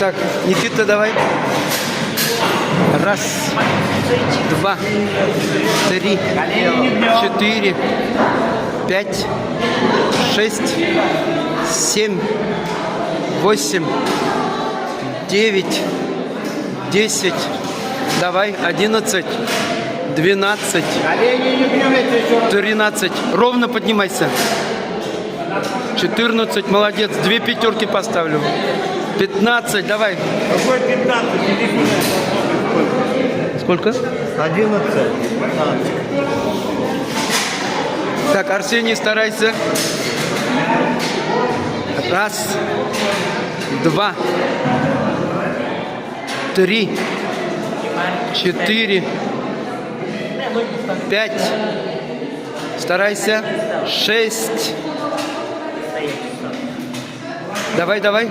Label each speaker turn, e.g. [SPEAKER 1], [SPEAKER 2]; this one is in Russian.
[SPEAKER 1] Так, Никита, давай. Раз, два, три, четыре, пять, шесть, семь, восемь, девять, 10. Давай, 11, 12, 13. Ровно поднимайся. 14, молодец. 2 пятерки поставлю. 15, давай.
[SPEAKER 2] Какой 15? Иди сюда.
[SPEAKER 1] Сколько?
[SPEAKER 2] 11.
[SPEAKER 1] Так, Арсений, старайся. Раз, два, три, 4, 5. Старайся. 6. Давай, давай.